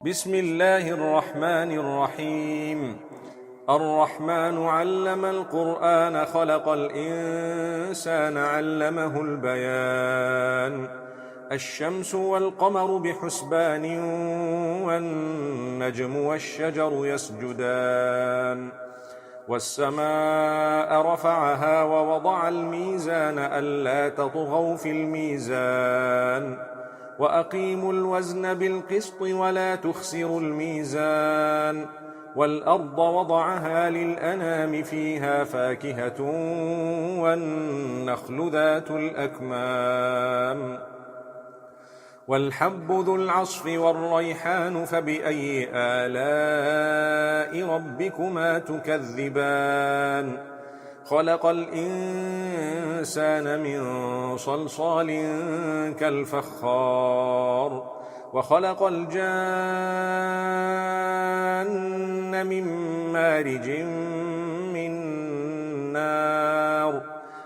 بسم الله الرحمن الرحيم. الرحمن علم القرآن خلق الإنسان علمه البيان. الشمس والقمر بحسبان والنجم والشجر يسجدان والسماء رفعها ووضع الميزان ألا تطغوا في الميزان وأقيموا الوزن بالقسط ولا تخسروا الميزان والأرض وضعها للأنام فيها فاكهة والنخل ذات الأكمام والحب ذو العصف والريحان فبأي آلاء ربكما تكذبان خلق الإنسان من صلصال كالفخار وخلق الجان من مارج من نار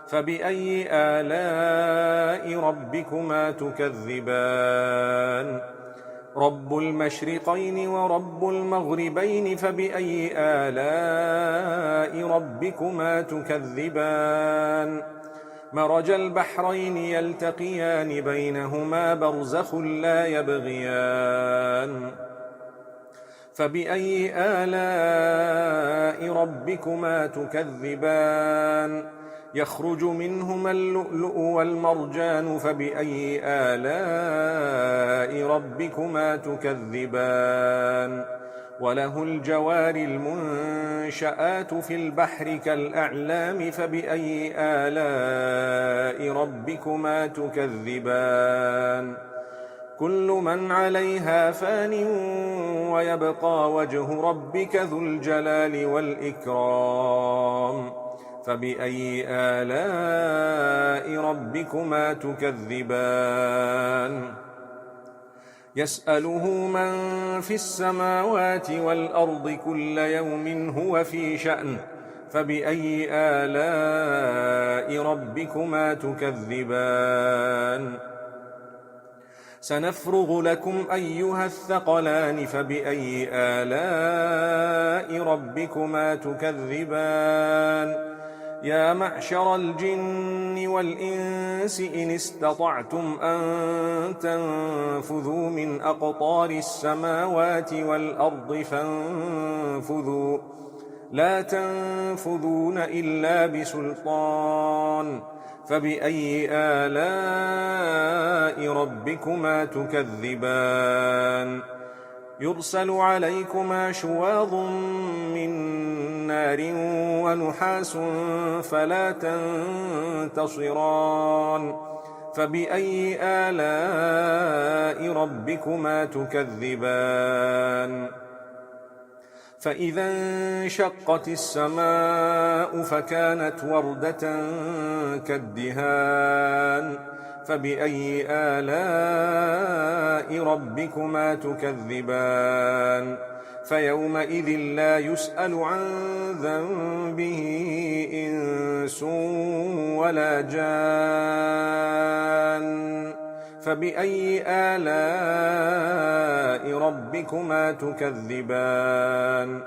فبأي آلاء ربكما تكذبان رب المشرقين ورب المغربين فبأي آلاء ربكما تكذبان مرج البحرين يلتقيان بينهما برزخ لا يبغيان فبأي آلاء ربكما تكذبان يخرج منهما اللؤلؤ والمرجان فبأي آلاء ربكما تكذبان وله الجوار المنشآت في البحر كالأعلام فبأي آلاء ربكما تكذبان كل من عليها فان ويبقى وجه ربك ذو الجلال والإكرام فبأي آلاء ربكما تكذبان يسأله من في السماوات والأرض كل يوم هو في شأن فبأي آلاء ربكما تكذبان سنفرغ لكم أيها الثقلان فبأي آلاء ربكما تكذبان يا معشر الجن والإنس إن استطعتم أن تنفذوا من أقطار السماوات والأرض فانفذوا لا تنفذون إلا بسلطان فبأي آلاء ربكما تكذبان يرسل عليكما شواظ من نار ونحاس فلا تنتصران فبأي آلاء ربكما تكذبان فإذا انشقت السماء فكانت وردة كالدهان فبأي آلاء ربكما تكذبان فيومئذ لا يسأل عن ذنبه إنس ولا جان فبأي آلاء ربكما تكذبان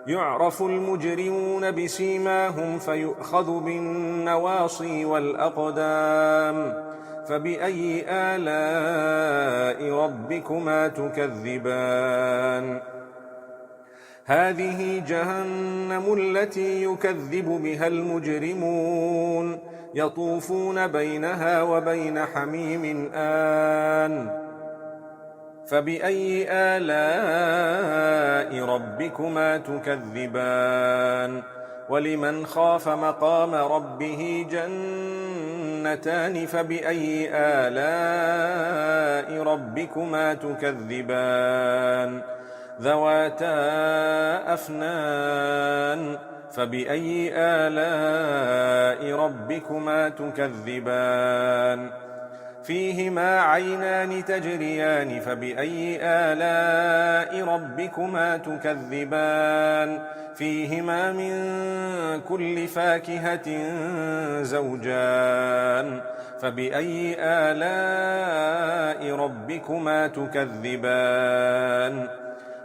يعرف المجرمون بسيماهم فيؤخذ بالنواصي والأقدام فبأي آلاء ربكما تكذبان هذه جهنم التي يكذب بها المجرمون يطوفون بينها وبين حميم آن فبأي آلاء ربكما تكذبان ولمن خاف مقام ربه جنتان فبأي آلاء ربكما تكذبان ذواتا أفنان فبأي آلاء ربكما تكذبان فيهما عينان تجريان فبأي آلاء ربكما تكذبان فيهما من كل فاكهة زوجان فبأي آلاء ربكما تكذبان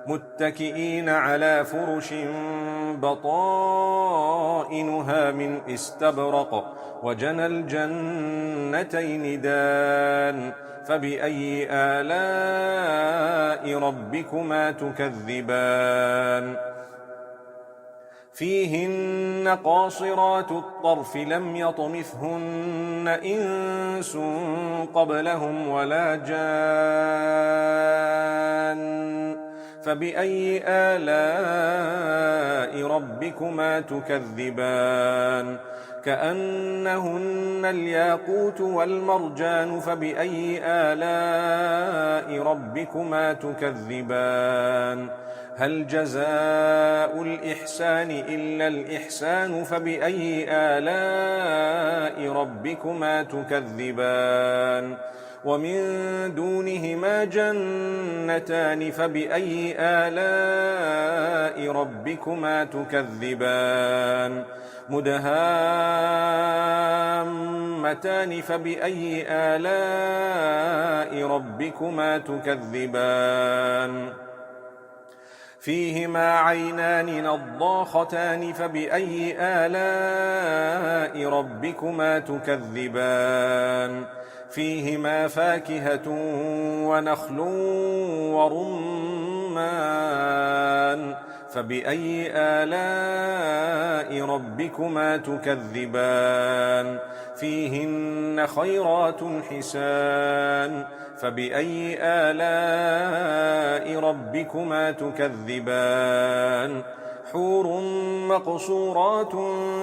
متكئين على فرش بطائنها من استبرق وجنى الجنتين دان فبأي آلاء ربكما تكذبان فيهن قاصرات الطرف لم يطمثهن إنس قبلهم ولا جان فبأي آلاء ربكما تكذبان كأنهن الياقوت والمرجان فبأي آلاء ربكما تكذبان هل جزاء الإحسان إلا الإحسان فبأي آلاء ربكما تكذبان ومن دونهما جنتان فبأي آلاء ربكما تكذبان مدهامتان فبأي آلاء ربكما تكذبان فيهما عينان نضاختان فبأي آلاء ربكما تكذبان فيهما فاكهة ونخل ورمان فبأي آلاء ربكما تكذبان فيهن خيرات حسان فبأي آلاء ربكما تكذبان حور مقصورات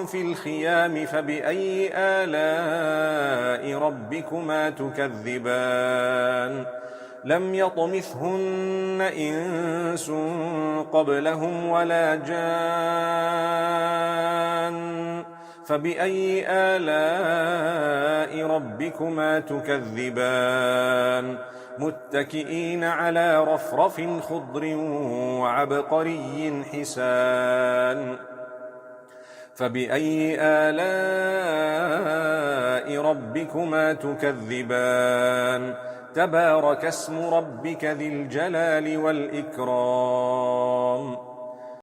في الخيام فبأي آلاء ربكما تكذبان لم يطمثهن إنس قبلهم ولا جان فبأي آلاء ربكما تكذبان متكئين على رفرف خضر وعبقري حسان فبأي آلاء ربكما تكذبان تبارك اسم ربك ذي الجلال والإكرام